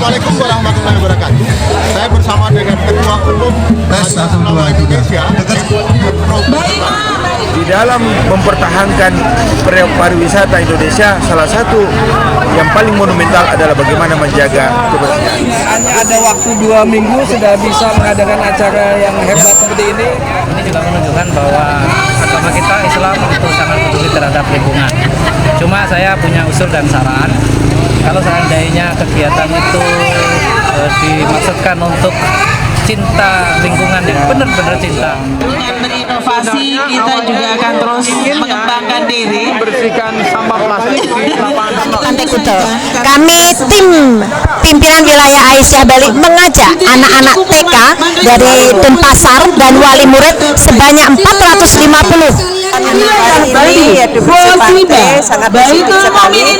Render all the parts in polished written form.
Assalamualaikum warahmatullahi wabarakatuh. Saya bersama dengan Ketua Umum Majelis Ulama Indonesia. Di dalam mempertahankan pariwisata Indonesia, salah satu yang paling monumental adalah bagaimana menjaga kebersihan. Hanya ada waktu 2 minggu sudah bisa mengadakan acara yang hebat seperti ini. Ini juga menunjukkan bahwa agama kita Islam itu sangat peduli terhadap lingkungan. Cuma saya punya usul dan saran, kalau seandainya kegiatan itu dimaksudkan untuk cinta lingkungan yang benar-benar cinta. Dengan berinovasi kita juga akan terus mengembangkan diri. Membersihkan sampah plastik di lapangan Pantai Kuta. Kami tim pimpinan wilayah Aisyah Bali mengajak anak-anak TK dari Denpasar dan wali murid sebanyak 450. Ini pantai sangat bersih sekali.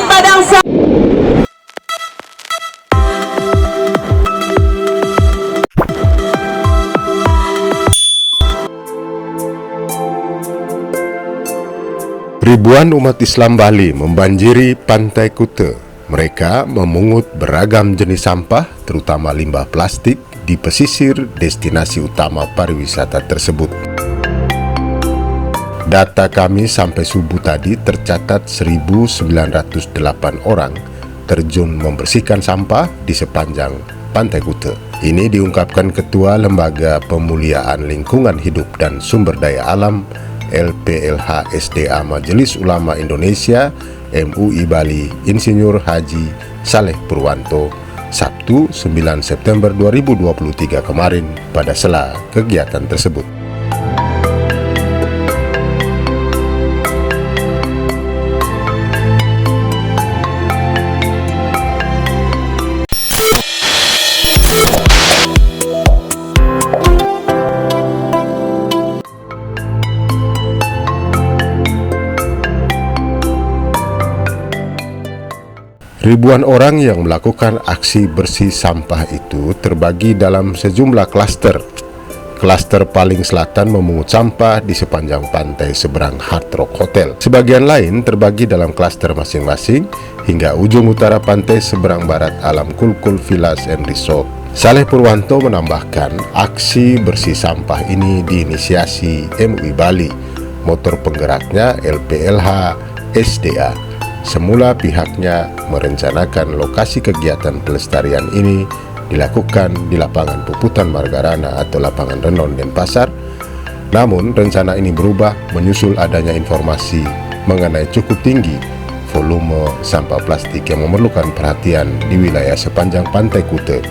Ribuan umat Islam Bali membanjiri Pantai Kuta. Mereka memungut beragam jenis sampah, terutama limbah plastik, di pesisir destinasi utama pariwisata tersebut. Data kami sampai subuh tadi tercatat 1.908 orang terjun membersihkan sampah di sepanjang Pantai Kuta. Ini diungkapkan Ketua Lembaga Pemuliaan Lingkungan Hidup dan Sumber Daya Alam LPLH SDA Majelis Ulama Indonesia MUI Bali Insinyur Haji Saleh Purwanto Sabtu 9 September 2023 kemarin pada sela kegiatan tersebut. Ribuan orang yang melakukan aksi bersih sampah itu terbagi dalam sejumlah klaster. Klaster paling selatan memungut sampah di sepanjang pantai seberang Hard Rock Hotel. Sebagian lain terbagi dalam klaster masing-masing hingga ujung utara pantai seberang barat Alam Kulkul Villas and Resort. Saleh Purwanto menambahkan, aksi bersih sampah ini diinisiasi MUI Bali, motor penggeraknya LPLH SDA. Semula pihaknya merencanakan lokasi kegiatan pelestarian ini dilakukan di lapangan Puputan Margarana atau lapangan Renon Denpasar. Namun rencana ini berubah menyusul adanya informasi mengenai cukup tinggi volume sampah plastik yang memerlukan perhatian di wilayah sepanjang Pantai Kuta.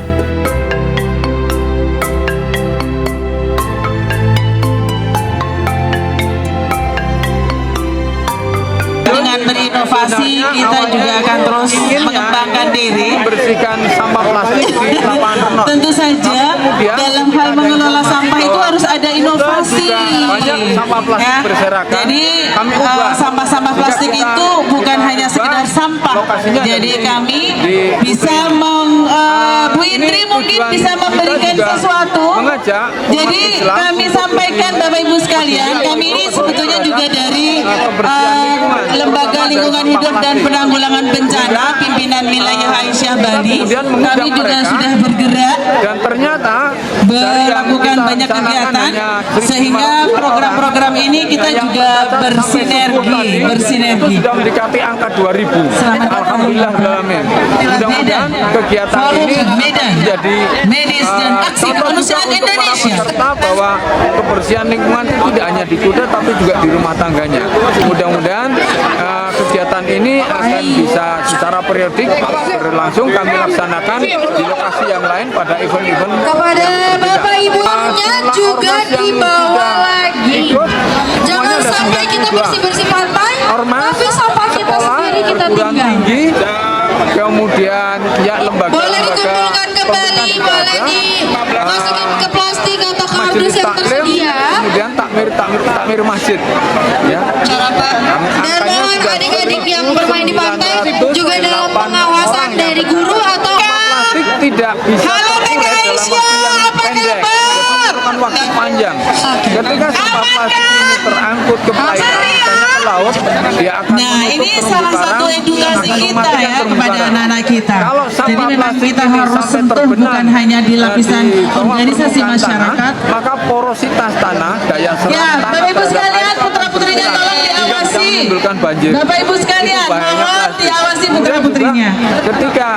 Berinovasi kita juga akan terus mengembangkan diri. Membersihkan sampah plastik di lapangan Renon. Tentu saja dalam hal mengelola sampah itu harus ada inovasi. Banyak sampah plastik berserakan. Jadi sampah-sampah plastik itu bukan hanya sekedar sampah. Jadi kami bisa Bu Indri mungkin bisa memberikan sesuatu. Jadi kami sampaikan Bapak Ibu sekalian, kami ini sebetulnya juga dari Lembaga Lingkungan Hidup dan Penanggulangan Bencana pimpinan wilayah Aisyah Bali. Kami juga sudah bergerak dan ternyata melakukan banyak kegiatan sehingga program-program ini kita juga bersinergi. Sudah mendekati angka 2.000. Alhamdulillah, mudah-mudahan kegiatan ini menjadi medis dan aksi kemanusiaan Indonesia. Serta bahwa kebersihan lingkungan itu tidak hanya di Kuta tapi juga di rumah tangganya. Mudah-mudahan kegiatan ini akan bisa secara periodik berlangsung kami laksanakan di lokasi yang lain pada event-event. Kepada Bapak Ibunya juga dibawa lagi. Jangan sampai kita bersih-bersih pantai, tapi sampah kita sendiri kita tinggal. Kemudian ya lembaga boleh dikumpulkan kembali, boleh dimasukin ke plastik atau kardus yang tersedia. Kemudian takmir masjid, ya. Dan mohon adik-adik yang bermain di pantai juga dalam pengawasan dari guru atau plastik tidak bisa. Halo TK Aisyah, apa kabar? Waktu panjang. Ketika sampah plastik ini terangkut ke perairan, laut, dia akan Nah, menutup ini terumbu salah karang, satu edukasi akan kita mematikan ya terumbu kepada karang. anak-anak kita. Kalau Jadi sampah memang plastik kita ini harus sampai sentuh terbenam bukan hanya di lapisan di bawah organisasi permukaan masyarakat. tanah, maka porositas tanah, daya serap Ya, tanah Bapak Ibu terhadap sekalian, air akan putra-putrinya berkurang, tolong sehingga bisa diawasi. menimbulkan banjir. Bapak Ibu sekalian, Itu bahayanya mohon plastik. diawasi Kemudian putra-putrinya. juga, ketika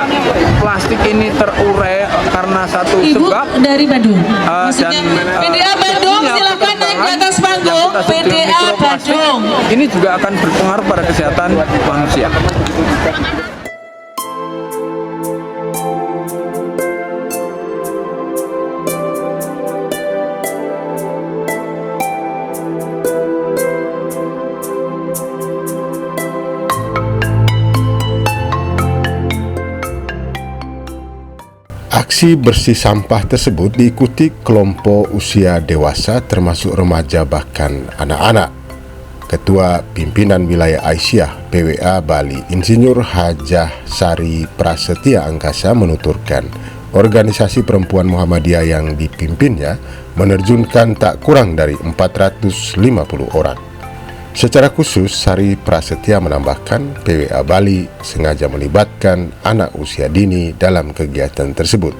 plastik ini terurai karena satu Ibu sebab dari Bandung. Maksudnya dan, PDA Bandung tentunya silakan naik di atas panggung. yang kita sebut dengan PDA mikroplastik, Bandung. ini juga akan berpengaruh pada kesehatan manusia. Aksi bersih sampah tersebut diikuti kelompok usia dewasa termasuk remaja bahkan anak-anak. Ketua Pimpinan Wilayah Aisyah PWA Bali, Insinyur Hajah Sari Prasetya Angkasa menuturkan, organisasi perempuan Muhammadiyah yang dipimpinnya menerjunkan tak kurang dari 450 orang. Secara khusus, Sari Prasetya menambahkan PWA Bali sengaja melibatkan anak usia dini dalam kegiatan tersebut.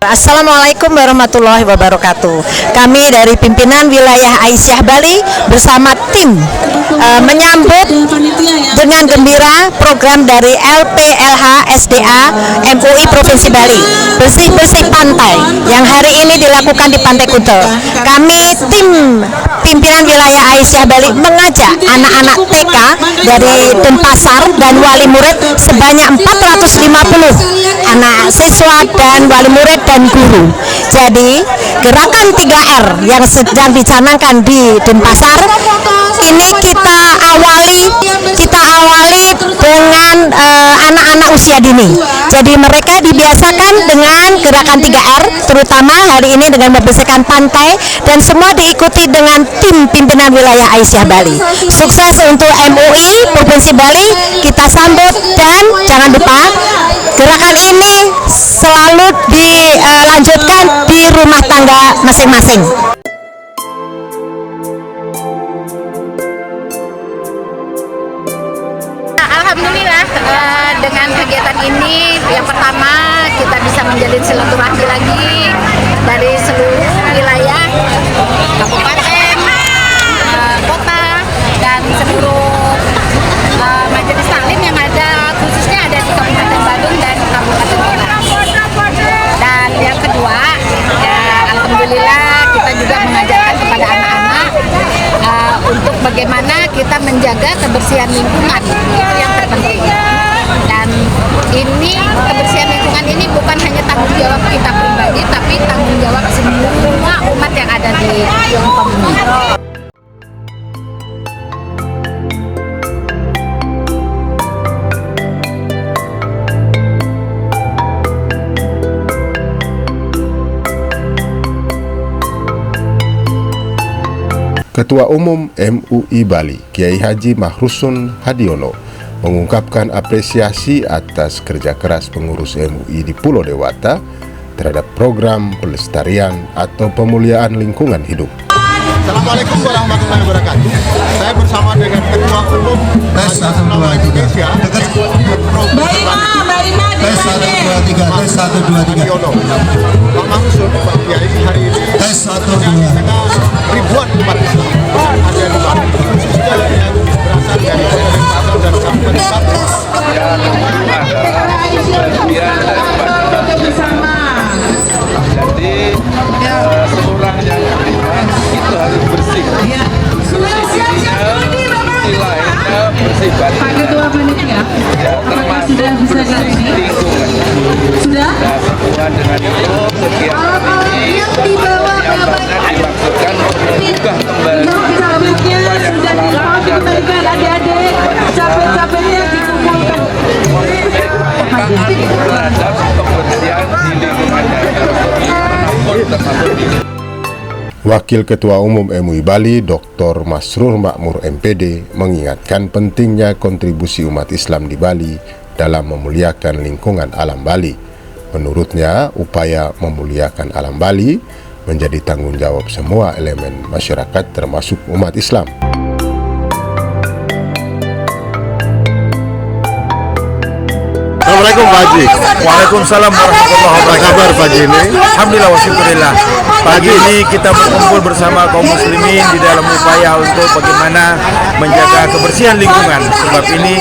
Assalamualaikum warahmatullahi wabarakatuh. Kami dari pimpinan wilayah Aisyah Bali bersama tim menyambut dengan gembira program dari LPLH SDA MUI Provinsi Bali, bersih-bersih pantai yang hari ini dilakukan di Pantai Kuta. Kami tim pimpinan wilayah Aisyah Bali mengajak anak-anak TK dari Denpasar dan wali murid sebanyak 450 anak siswa dan wali murid dan guru. Jadi gerakan 3R yang sedang dicanangkan di Denpasar ini kita awali dengan anak-anak usia dini. Jadi mereka dibiasakan dengan gerakan 3R, terutama hari ini dengan membersihkan pantai, dan semua diikuti dengan tim pimpinan wilayah Aisyah Bali. Sukses untuk MUI Provinsi Bali, kita sambut, dan jangan lupa gerakan ini selalu dilanjutkan di rumah tangga masing-masing. Alhamdulillah dengan kegiatan ini yang pertama kita bisa menjalin silaturahmi lagi dari seluruh wilayah kabupaten, kota, dan seluruh majelis taklim yang ada, khususnya ada di Kabupaten Badung dan Kabupaten Kota. Dan yang kedua, ya, alhamdulillah kita juga mengajarkan kepada anak-anak untuk bagaimana kita menjaga kebersihan lingkungan, itu yang terpenting. Dan ini kebersihan lingkungan ini bukan hanya tanggung jawab kita pribadi, tapi tanggung jawab semua umat yang ada di Tiongkok ini. Ketua Umum MUI Bali, Kiai Haji Mahrusun Hadiono, mengungkapkan apresiasi atas kerja keras pengurus MUI di Pulau Dewata terhadap program pelestarian atau pemuliaan lingkungan hidup. Assalamualaikum warahmatullahi wabarakatuh. Saya bersama dengan Ketua Umum Majelis Ulama Indonesia. Mbak Ima, Tes 1 2 3. Pak Mahrusun, Pak Kiai, hari ini tes 1 2. Ribuan umat Islam ada di Bali, khususnya yang berasal dari Denpasar dan Kabupaten Badung. Jadi sekurangnya itu harus bersih. Istilahnya bersih badan. Pak Ketua Panitia, apakah sudah bisa dilatih? Lingkungan. Sudah? Nah, dengan itu kegiatan ini Yang dibawa dimaksudkan membuka kembali sahabatnya sudah dikembalikan adik-adik, capek-capeknya dikumpulkan. terhadap kebersihan di lingkungannya. Wakil Ketua Umum MUI Bali, Dr. Masrur Makmur MPD, mengingatkan pentingnya kontribusi umat Islam di Bali dalam memuliakan lingkungan alam Bali. Menurutnya, upaya memuliakan alam Bali menjadi tanggung jawab semua elemen masyarakat termasuk umat Islam. Assalamualaikum Pak Haji. Waalaikumsalam warahmatullahi Apa wabarakatuh. kabar pagi ini? Alhamdulillah wa syukurillah. Pagi ini kita berkumpul bersama kaum muslimin di dalam upaya untuk bagaimana menjaga kebersihan lingkungan. Sebab ini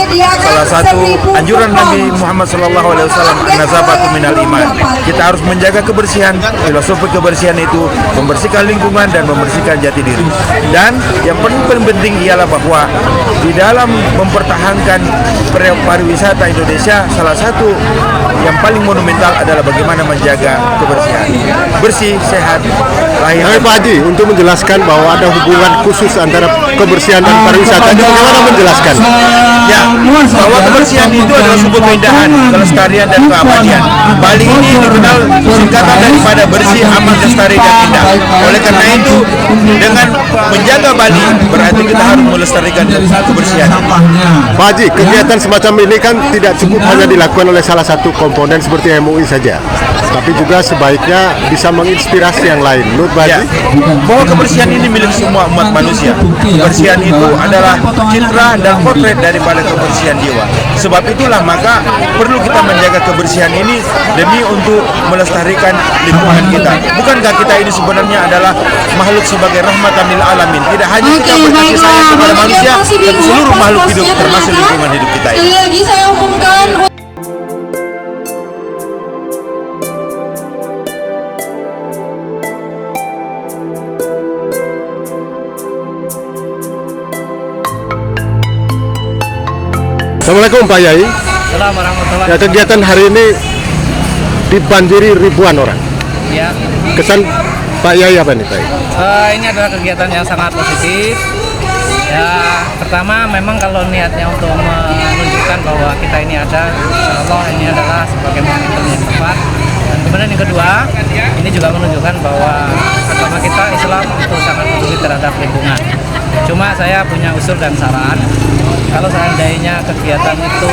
salah satu anjuran Nabi Muhammad SAW, an-nazafatu minal iman. Kita harus menjaga kebersihan. Filosofi kebersihan itu membersihkan lingkungan dan membersihkan jati diri. Dan yang paling penting ialah bahwa di dalam mempertahankan pariwisata Indonesia, salah satu yang paling monumental adalah bagaimana menjaga kebersihan. Bersih, sehat, lahir. Hai Pak Haji, untuk menjelaskan bahwa ada hubungan khusus antara kebersihan dan pariwisata, bagaimana menjelaskan? Ya, bahwa kebersihan itu adalah sebuah keindahan, kelestarian dan keabadian. Bali ini dikenal singkatan daripada bersih, aman, lestari dan indah. Oleh karena itu, dengan menjaga Bali berarti kita harus melestarikan kebersihan. Pak Haji, kegiatan semacam ini kan tidak cukup hanya dilakukan oleh salah satu komponen seperti MUI saja, tapi juga sebaiknya bisa menginspirasi yang lain. Menurut Pak Haji? Bahwa kebersihan ini milik semua umat manusia. Kebersihan itu adalah citra dan potret daripada kebersihan jiwa. Sebab itulah maka perlu kita menjaga kebersihan ini demi untuk melestarikan lingkungan kita. Bukankah kita ini sebenarnya adalah makhluk sebagai rahmatan lil alamin? Tidak hanya kita berkasih sayang kepada manusia, tapi seluruh makhluk hidup termasuk lingkungan hidup kita ini. Lagi saya umumkan. Assalamualaikum Pak Yai. Assalamualaikum warahmatullahi Ya, kegiatan hari ini dibanjiri ribuan orang. Ya, Kesan Pak Yai apa nih Pak Yai? ini adalah kegiatan yang sangat positif. Ya, pertama memang kalau niatnya untuk menunjukkan bahwa kita ini ada, insya Allah ini adalah sebagai momentum yang tepat. Dan kemudian yang kedua, ini juga menunjukkan bahwa agama kita Islam itu sangat peduli terhadap lingkungan. Cuma saya punya usul dan saran, kalau seandainya kegiatan itu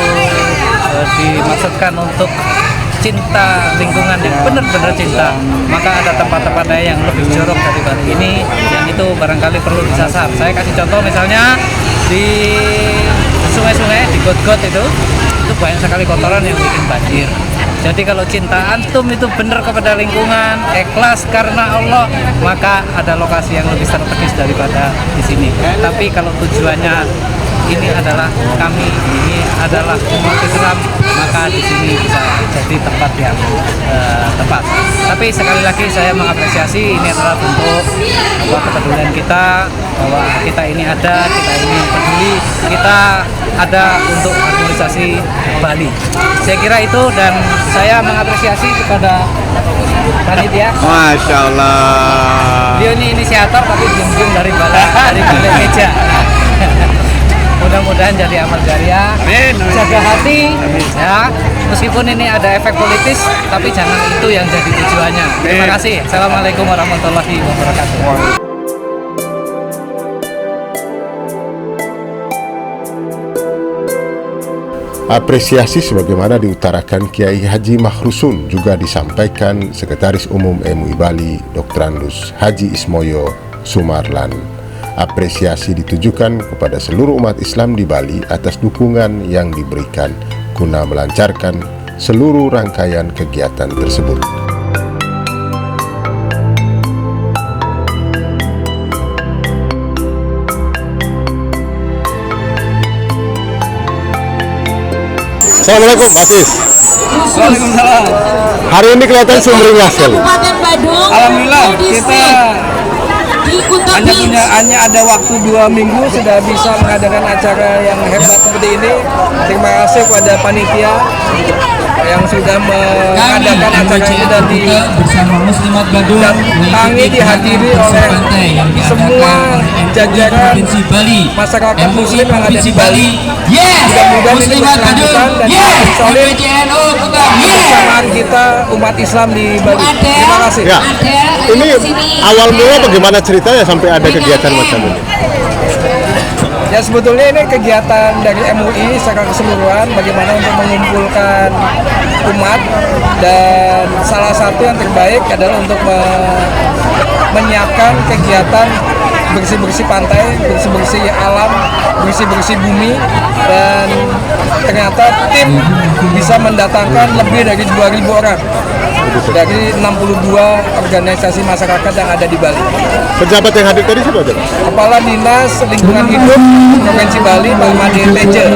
dimaksudkan untuk cinta lingkungan yang benar-benar cinta, maka ada tempat-tempat lain yang lebih jorok daripada ini, yang itu barangkali perlu disasar. Saya kasih contoh misalnya di sungai-sungai, di got-got itu banyak sekali kotoran yang bikin banjir. Jadi kalau cinta antum itu benar kepada lingkungan, ikhlas karena Allah, maka ada lokasi yang lebih strategis daripada di sini. Tapi kalau tujuannya ini adalah kami, ini adalah umat Islam, maka di sini bisa jadi tempat yang tepat. Tapi sekali lagi saya mengapresiasi, ini adalah bentuk kepedulian kita, bahwa kita ini ada, kita ini peduli, kita ada untuk harmonisasi Bali. Saya kira itu, dan saya mengapresiasi kepada panitia. Masya Allah. Dia ini inisiator tapi junjung dari balik meja. Mudah-mudahan jadi amal jariah, jaga hati, ya. Meskipun ini ada efek politis, tapi jangan itu yang jadi tujuannya. Terima kasih. Assalamualaikum warahmatullahi wabarakatuh. Apresiasi sebagaimana diutarakan Kiai Haji Mahrusun juga disampaikan Sekretaris Umum MUI Bali Dr. Andus Haji Ismoyo Sumarlan. Apresiasi ditujukan kepada seluruh umat Islam di Bali atas dukungan yang diberikan guna melancarkan seluruh rangkaian kegiatan tersebut. Assalamualaikum Pak Sis. Waalaikumsalam. Hari ini kelihatan sumringah sekali. Alhamdulillah kita hanya ada waktu 2 minggu sudah bisa mengadakan acara yang hebat seperti ini. Terima kasih kepada panitia yang sudah mengadakan acara ini dan didatangi, dihadiri oleh semua jajaran masyarakat muslim yang ada di Bali. Mudah-mudahan ini berkelanjutan dan solid kebersamaan kita umat Islam di Bali. Terima kasih. Ya, ini awal mula bagaimana ceritanya sampai ada kegiatan macam ini? Ya sebetulnya ini kegiatan dari MUI secara keseluruhan bagaimana untuk mengumpulkan umat, dan salah satu yang terbaik adalah untuk menyiapkan kegiatan bersih-bersih pantai, bersih-bersih alam, bersih-bersih bumi, dan ternyata tim bisa mendatangkan lebih dari 2.000 orang dari 62 organisasi masyarakat yang ada di Bali. Pejabat yang hadir tadi siapa aja? Kepala Dinas Lingkungan Hidup Provinsi Bali, Pak Made Tejo.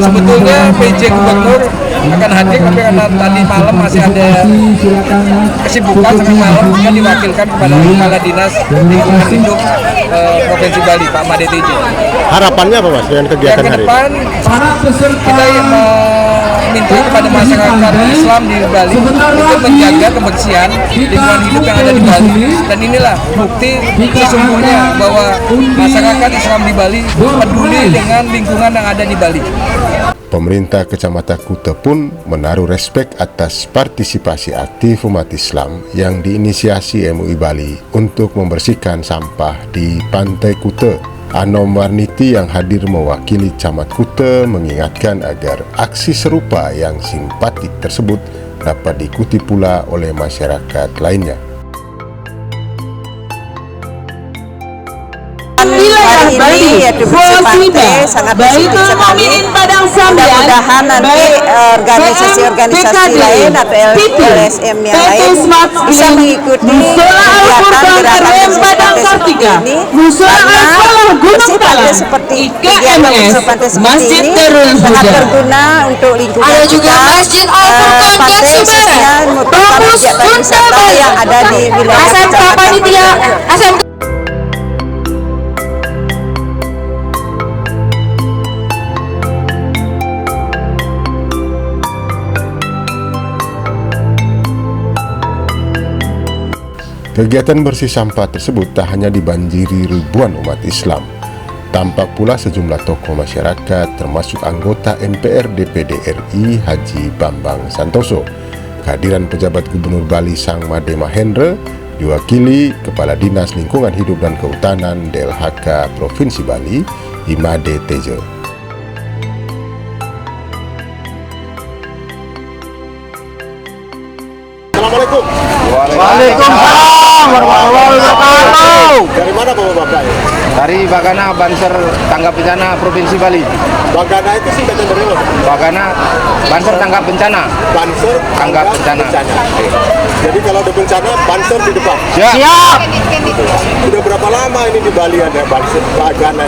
Sebetulnya PJ Gubernur akan hadir, tapi karena tadi malam masih ada kesibukan sampai malam, dia diwakilkan kepada Kepala Dinas Lingkungan Hidup Provinsi Bali, Pak Made Tejo. Harapannya apa Mas dengan kegiatan Ke hari ini? depan kita minta kepada masyarakat Islam di Bali untuk menjaga kebersihan lingkungan hidup yang ada di Bali, dan inilah bukti sesungguhnya bahwa masyarakat Islam di Bali peduli dengan lingkungan yang ada di Bali. Pemerintah Kecamatan Kuta pun menaruh respek atas partisipasi aktif umat Islam yang diinisiasi MUI Bali untuk membersihkan sampah di Pantai Kuta. Anom Warniti yang hadir mewakili Camat Kuta mengingatkan agar aksi serupa yang simpatik tersebut dapat diikuti pula oleh masyarakat lainnya. Hari ini yaitu bersih pantai sangat positif sekali. Mudah-mudahan nanti organisasi-organisasi lain atau LSM yang lain bisa mengikuti kegiatan gerakan bersih pantai seperti ini, karena bersih pantai seperti kegiatan bersih pantai seperti ini sangat berguna untuk lingkungan kita. Pantai khususnya merupakan kegiatan wisata yang ada di wilayah Kecamatan Kuta. Kegiatan bersih sampah tersebut tak hanya dibanjiri ribuan umat Islam. Tampak pula sejumlah tokoh masyarakat termasuk anggota MPR DPD RI Haji Bambang Santoso. Kehadiran pejabat Gubernur Bali Sang Made Mahendra diwakili Kepala Dinas Lingkungan Hidup dan Kehutanan DLHK Provinsi Bali Imade Tejo. Assalamualaikum. Waalaikumsalam warahmatullahi wabarakatuh. Dari mana Bapak-Bapak? Dari Bagana Banser Tanggap Bencana Provinsi Bali. Bagana itu singkatan dari apa? Bagana Banser Tanggap Bencana. Banser Tanggap Bencana. Jadi kalau ada bencana, Banser di depan. Siap. Sudah berapa lama ini di Bali ada Banser Bagana?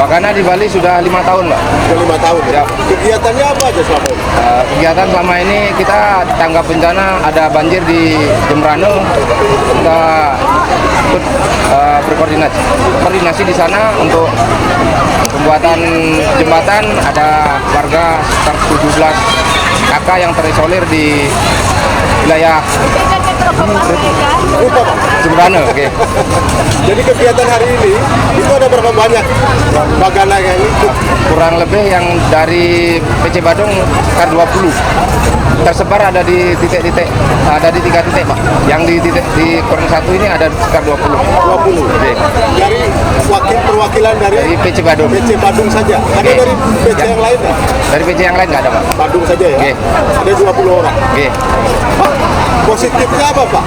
Bagana di Bali sudah 5 tahun, Mbak. Sudah 5 tahun. Ya. Kegiatannya apa aja selama ini? Kegiatan selama ini kita tanggap bencana, ada banjir di Jembrano, kita ikut berkoordinasi di sana untuk pembuatan jembatan. Ada warga sekitar 17 kakak yang terisolir di wilayah Jembrano. Oke. Jadi kegiatan hari ini itu ada berapa banyak Bagana yang ikut? Kurang lebih yang dari PC Badung sekitar 20. Tersebar ada di titik-titik, ada di 3 titik, Pak. Yang di titik di Koran 1 ini ada sekitar 20. 20. Oke. Dari perwakilan dari PC Badung. PC Badung saja. Ada Oke. dari PC Ya. yang lain nggak? Dari PC yang lain nggak ada, Pak. Badung saja ya. Oke. Ada 20 orang. Oke. Pak, positifnya apa Pak?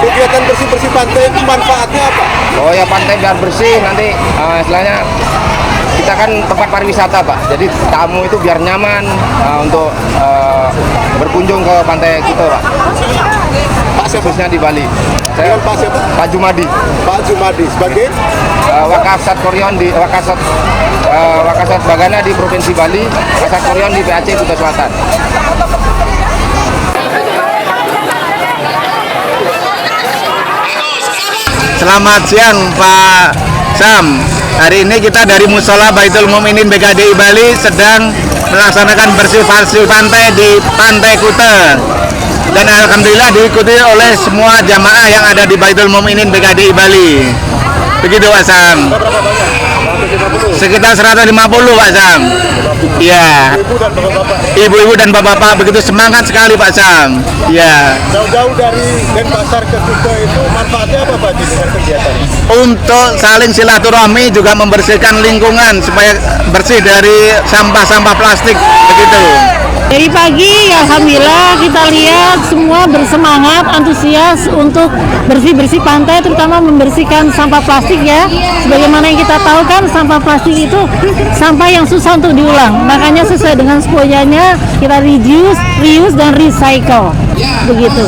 Kegiatan bersih-bersih pantai itu manfaatnya apa? Oh ya, pantai biar bersih nanti istilahnya kita kan tempat pariwisata, Pak. Jadi tamu itu biar nyaman untuk berkunjung ke pantai kita, Pak. Pak siapa? Khususnya di Bali. Dengan Pak siapa? Pak Jumadi. Pak Jumadi sebagai Wakasat Koryon di Wakasat Bagana di Provinsi Bali, Wakasat Koryon di PAC Kuta Selatan. Selamat siang Pak Sam. Hari ini kita dari Musola Baitul Mukminin BKDI Bali sedang melaksanakan bersih pantai di Pantai Kuta. Dan alhamdulillah diikuti oleh semua jamaah yang ada di Baitul Mukminin BKDI Bali. Begitu Pak Sam. Sekitar 150 Pak Sam. Iya. Ibu-ibu dan bapak-bapak begitu semangat sekali Pak Sam. Iya. Jauh-jauh dari Denpasar ke Kuta itu manfaatnya apa Pak Haji dengan kegiatan? Untuk saling silaturahmi, juga membersihkan lingkungan supaya bersih dari sampah-sampah plastik begitu. Dari pagi, alhamdulillah kita lihat semua bersemangat, antusias untuk bersih-bersih pantai, terutama membersihkan sampah plastik ya. Sebagaimana yang kita tahu kan, sampah plastik itu sampah yang susah untuk diulang. Makanya sesuai dengan spoilnya kita reuse dan recycle. Begitu.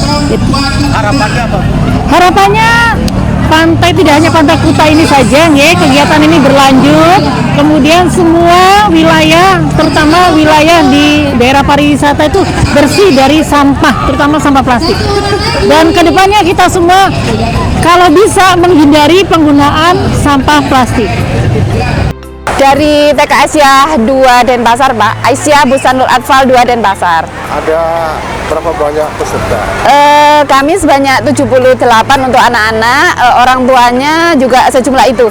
Harapannya apa? Harapannya pantai tidak hanya Pantai Kuta ini saja, ya, kegiatan ini berlanjut. Kemudian semua wilayah, terutama wilayah di daerah pariwisata itu bersih dari sampah, terutama sampah plastik. Dan kedepannya kita semua kalau bisa menghindari penggunaan sampah plastik. Dari TK Aisyah 2 Denpasar, Pak. Aisyah Busanul Atfal 2 Denpasar. Ada berapa banyak peserta? Kami sebanyak 78 untuk anak-anak, orang tuanya juga sejumlah itu.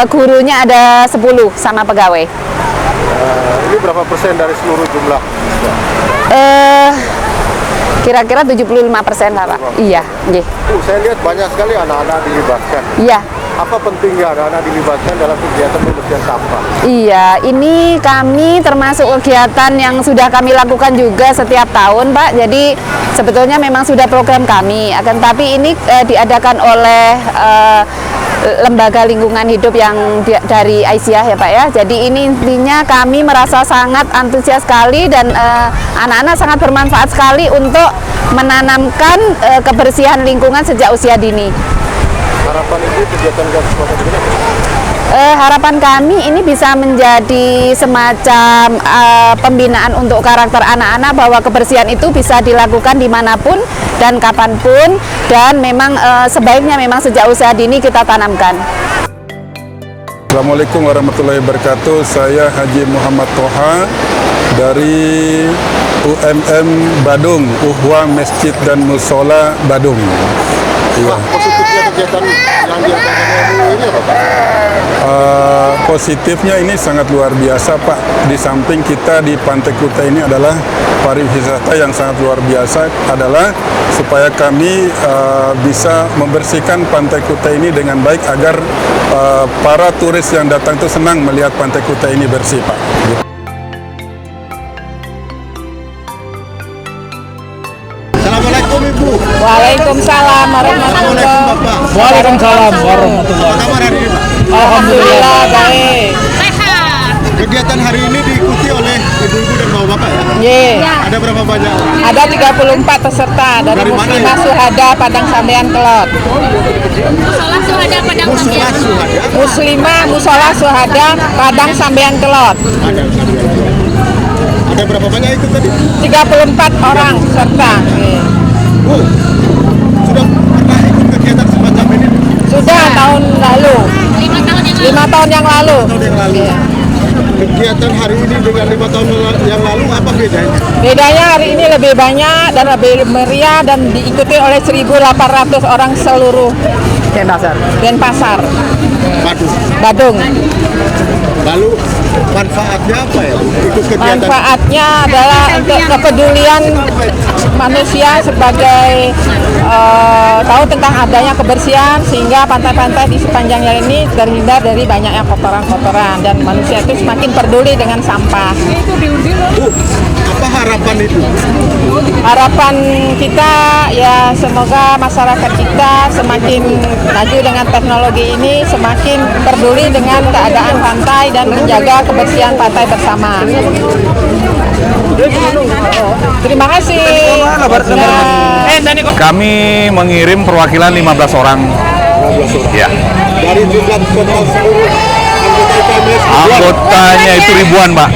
Gurunya ada 10 sama pegawai. Ini berapa persen dari seluruh jumlah? Kira-kira 75% lah Pak. Iya, nggih. Saya lihat banyak sekali anak-anak dilibatkan. Iya. Apa pentingnya anak-anak dilibatkan dalam kegiatan pembersihan sampah? Iya, ini kami termasuk kegiatan yang sudah kami lakukan juga setiap tahun, Pak. Jadi sebetulnya memang sudah program kami, akan tapi ini diadakan oleh lembaga lingkungan hidup yang dari Aisyah ya Pak ya. Jadi ini intinya kami merasa sangat antusias sekali dan anak-anak sangat bermanfaat sekali untuk menanamkan kebersihan lingkungan sejak usia dini. Harapan Ibu kegiatan semacam ini? Harapan kami ini bisa menjadi semacam pembinaan untuk karakter anak-anak bahwa kebersihan itu bisa dilakukan dimanapun dan kapanpun, dan memang sebaiknya memang sejak usia dini kita tanamkan. Assalamualaikum warahmatullahi wabarakatuh. Saya Haji Muhammad Toha dari UMM Badung, Uhwa Masjid dan Musola Badung. Iya. Positifnya kegiatan yang diadakan ini apa Pak? Positifnya ini sangat luar biasa Pak. Di samping kita di Pantai Kuta ini adalah pariwisata yang sangat luar biasa, adalah supaya kami bisa membersihkan Pantai Kuta ini dengan baik agar para turis yang datang itu senang melihat Pantai Kuta ini bersih Pak. Assalamualaikum Ibu. Waalaikumsalam warahmatullahi wabarakatuh. Waalaikumsalam warahmatullahi Apa kabar hari ini Pak? Alhamdulillah baik. Kegiatan hari ini diikuti oleh ibu-ibu dan bapak-bapak ya? Iya. Ada berapa banyak? Ada 34 peserta dari Muslimah Suhada Padang Sambean Kelot. Musola Suhada Padang Musola Suhada. Muslimah Musola Suhada Padang Sambean Kelot. Ada berapa banyak ikut tadi? 34 orang peserta. Bu, sudah pernah ikut kegiatan semacam ini? Sudah tahun lalu. 5 tahun yang lalu. Iya. Kegiatan hari ini dengan 5 tahun yang lalu apa bedanya? Bedanya hari ini lebih banyak dan lebih meriah dan diikuti oleh 1.800 orang seluruh Denpasar. Badung. Lalu manfaatnya apa ya? Ikut kegiatan. Manfaatnya adalah untuk kepedulian manusia sebagai tahu tentang adanya kebersihan, sehingga pantai-pantai di sepanjangnya ini terhindar dari banyaknya kotoran-kotoran dan manusia itu semakin peduli dengan sampah. Apa harapan itu? Harapan kita ya semoga masyarakat kita semakin maju dengan teknologi ini, semakin peduli dengan keadaan pantai dan menjaga kebersihan pantai bersama. Terima kasih. Kami mengirim perwakilan 15 orang. Ya. Dari jumlah total seluruh Anggotanya itu ribuan, Pak.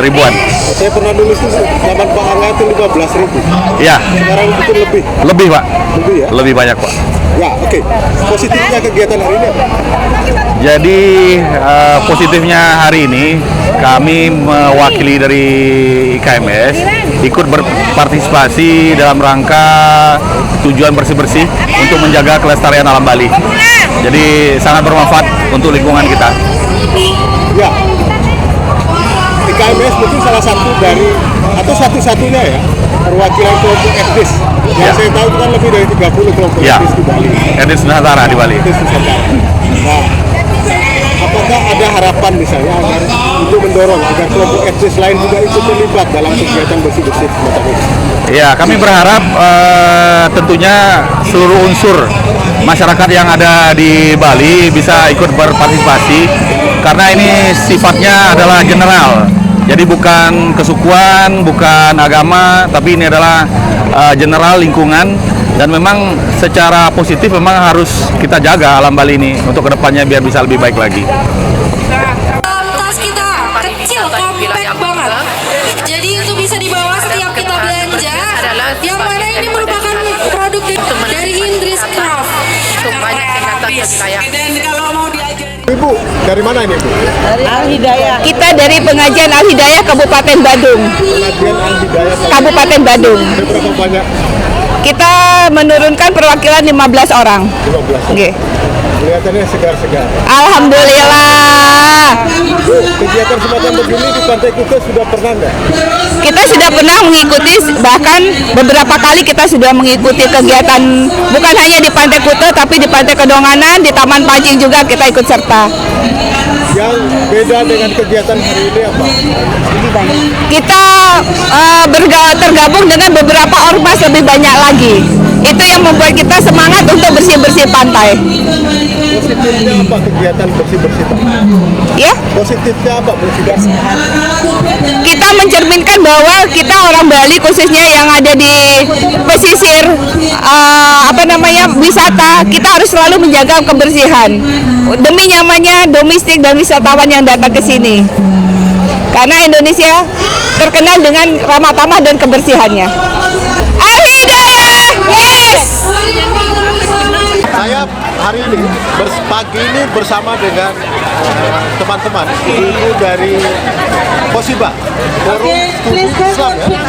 Ribuan. Saya pernah nulis itu zaman Pak Angga itu 15.000. Ya. Sekarang mungkin lebih. Lebih, Pak. Lebih ya? Lebih banyak, Pak. Ya, oke. Positifnya kegiatan hari ini apa? Jadi positifnya hari ini kami mewakili dari IKMS ikut berpartisipasi dalam rangka tujuan bersih-bersih untuk menjaga kelestarian alam Bali. Jadi sangat bermanfaat untuk lingkungan kita. Ya, IKMS mungkin salah satu dari atau satu-satunya ya perwakilan kelompok etnis. Yang saya tahu itu kan lebih dari 30 kelompok etnis di Bali. Etnis Nusantara di Bali. Etnis Nusantara. Nah, apakah ada harapan misalnya agar untuk mendorong agar kelompok etnis lain juga ikut terlibat dalam kegiatan bersih-bersih semacam ini? Ya, kami berharap tentunya seluruh unsur masyarakat yang ada di Bali bisa ikut berpartisipasi karena ini sifatnya adalah general. Jadi bukan kesukuan, bukan agama, tapi ini adalah general lingkungan dan memang secara positif memang harus kita jaga alam Bali ini untuk kedepannya biar bisa lebih baik lagi. Tas kita kecil, compact banget. Jadi itu bisa dibawa setiap kita belanja. Yang mana ini merupakan produk dari Inggris Craft. Dan kalau mau diajar. Ibu, dari mana ini, Bu? Al-Hidayah. Kita dari pengajian Al-Hidayah Kabupaten Badung. Pengajian Al-Hidayah Kabupaten Badung. Berapa banyak? Kita menurunkan perwakilan 15 orang. 15. Oke. Kelihatannya segar-segar. Alhamdulillah. Kegiatan semacam begini di Pantai Kuta sudah pernah nggak? Kita sudah pernah mengikuti, bahkan beberapa kali kita sudah mengikuti kegiatan bukan hanya di Pantai Kuta tapi di Pantai Kedonganan, di Taman Pancing juga kita ikut serta. Yang beda dengan kegiatan hari ini apa? Kita tergabung dengan beberapa ormas lebih banyak lagi. Itu yang membuat kita semangat untuk bersih-bersih pantai. Positifnya apa kegiatan bersih-bersih pantai? Ya? Positifnya apa bersih-bersih? Kita mencerminkan bahwa kita orang Bali khususnya yang ada di pesisir wisata, kita harus selalu menjaga kebersihan demi nyamannya domestik dan wisatawan yang datang ke sini. Karena Indonesia terkenal dengan ramah tamah dan kebersihannya. Al-Hidayah, yes! Saya hari ini pagi ini bersama dengan teman-teman ibu dari Posiba, Forum Studi Islam ya,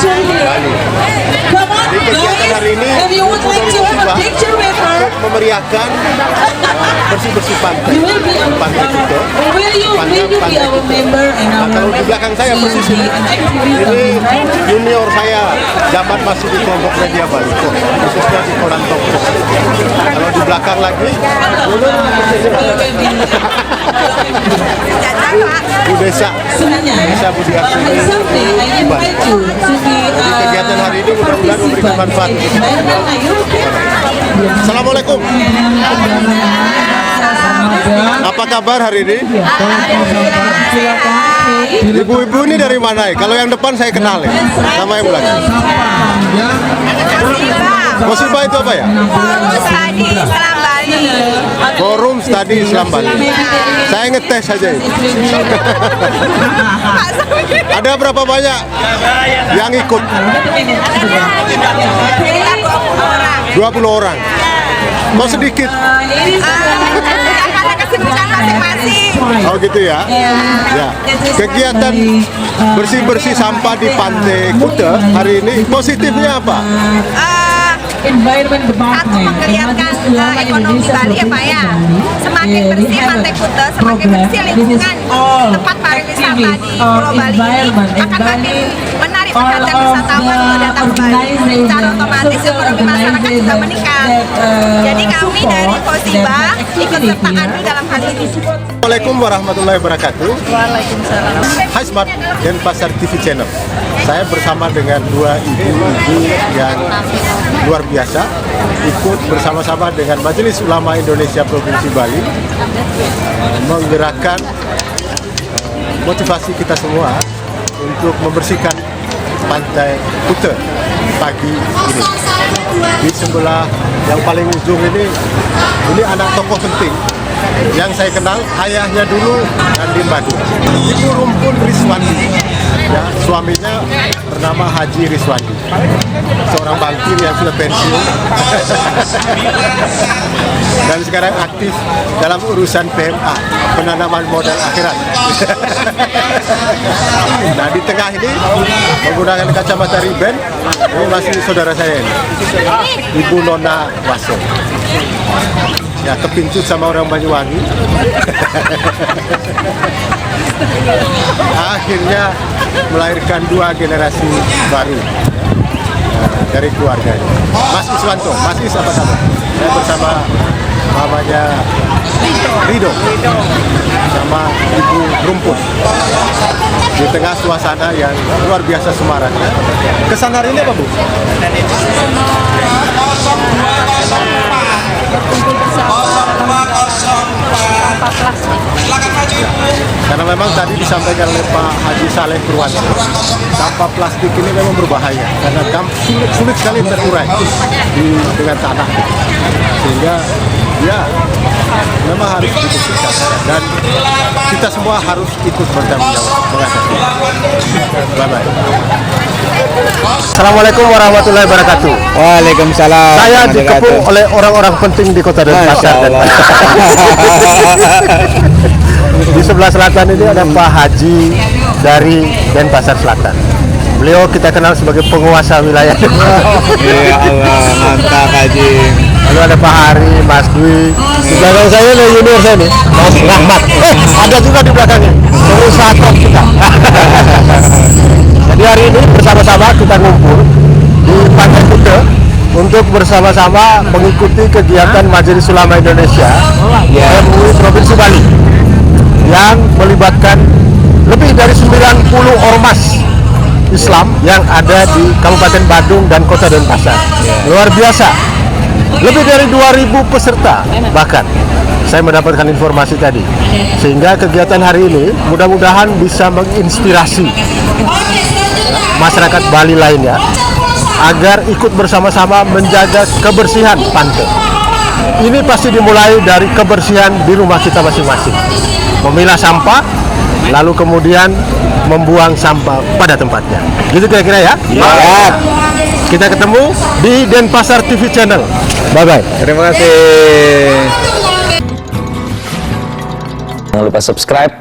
Bali. Di kegiatan hari ini ibu dari Posiba untuk memeriahkan bersih-bersih pantai Kuta, pantai Kuta. Nah, kalau di belakang saya persis ini junior saya zaman masih di kelompok media Bali, khususnya di Koran Toko. Kalau di belakang lagi Bu Desa Budi Aksini Bali. Jadi kegiatan hari ini mudah-mudahan memberikan manfaat. Assalamualaikum. Apa kabar hari ini? Ibu-ibu ini dari mana ya? Kalau yang depan saya kenal ya. Sama yang belakang. Posiba itu apa ya? Forum Studi Islam Bali. Saya ngetes saja itu. Ada berapa banyak yang ikut? 20 orang. Kok sedikit? Oh gitu ya? Ya. Kegiatan bersih-bersih sampah di Pantai Kuta hari ini positifnya apa? Satu, menggeliatkan ekonomi Bali ya Pak ya. Semakin bersih Pantai Kuta, semakin bersih lingkungan tempat pariwisata di Pulau Bali ini akan makin menarik perhatian wisatawan untuk datang ke Bali. Secara otomatis ekonomi masyarakat juga meningkat. Jadi kami dari Posiba ikut serta andil dalam hal ini. Assalamualaikum warahmatullahi wabarakatuh. Waalaikumsalam. Hai Smart dan Pasar TV Channel. Saya bersama dengan dua ibu-ibu yang luar biasa ikut bersama-sama dengan Majelis Ulama Indonesia Provinsi Bali menggerakkan motivasi kita semua untuk membersihkan Pantai Kuta pagi ini. Di sebelah yang paling ujung ini anak tokoh penting yang saya kenal, ayahnya dulu Nandin Badu, Ibu Rumpun Riswandi, ya, suaminya bernama Haji Rizwandi, seorang bankir yang sudah pensiun dan sekarang aktif dalam urusan PMA, penanaman modal akhirat. Nah, di tengah ini menggunakan kacamata Ray-Ban, ini masih saudara saya ini, Ibu Nona Waso. Ya, kepincut sama orang Banyuwangi. Akhirnya melahirkan 2 generasi baru dari keluarganya. Mas Iswanto, Mas Is apa kabar? Saya bersama mamanya Rido sama Ibu Rumput di tengah suasana yang luar biasa semarak. Kesan hari ini apa, Bu? Karena memang tadi disampaikan oleh Pak Haji Saleh Purwanto, sampah plastik ini memang berbahaya karena sulit sekali terurai dengan tanah, sehingga ya memang harus dibersihkan dan kita semua harus ikut bertanggung jawab mengatasi. Bye bye. Assalamualaikum warahmatullahi wabarakatuh. Waalaikumsalam. Saya dikepung oleh orang-orang penting di Kota Denpasar. Di sebelah selatan ini ada Pak Haji dari Denpasar Selatan. Beliau kita kenal sebagai penguasa wilayah. Ya Allah, mantap Haji. Lalu ada Pak Hari, Mas Dwi. Di belakang saya ada junior saya nih, Mas Rahmat. Ada juga di belakangnya pengusaha top kita. Jadi hari ini bersama-sama kita ngumpul di Pantai Kuta untuk bersama-sama mengikuti kegiatan Majelis Ulama Indonesia MUI Provinsi Bali yang melibatkan lebih dari 90 ormas Islam yang ada di Kabupaten Badung dan Kota Denpasar. Luar biasa, lebih dari 2.000 peserta bahkan. Saya mendapatkan informasi tadi, sehingga kegiatan hari ini mudah-mudahan bisa menginspirasi masyarakat Bali lainnya agar ikut bersama-sama menjaga kebersihan pantai. Ini pasti dimulai dari kebersihan di rumah kita masing-masing. Memilah sampah, lalu kemudian membuang sampah pada tempatnya. Gitu kira-kira ya? Ya. Kita ketemu di Denpasar TV Channel. Bye-bye. Terima kasih. Jangan lupa subscribe,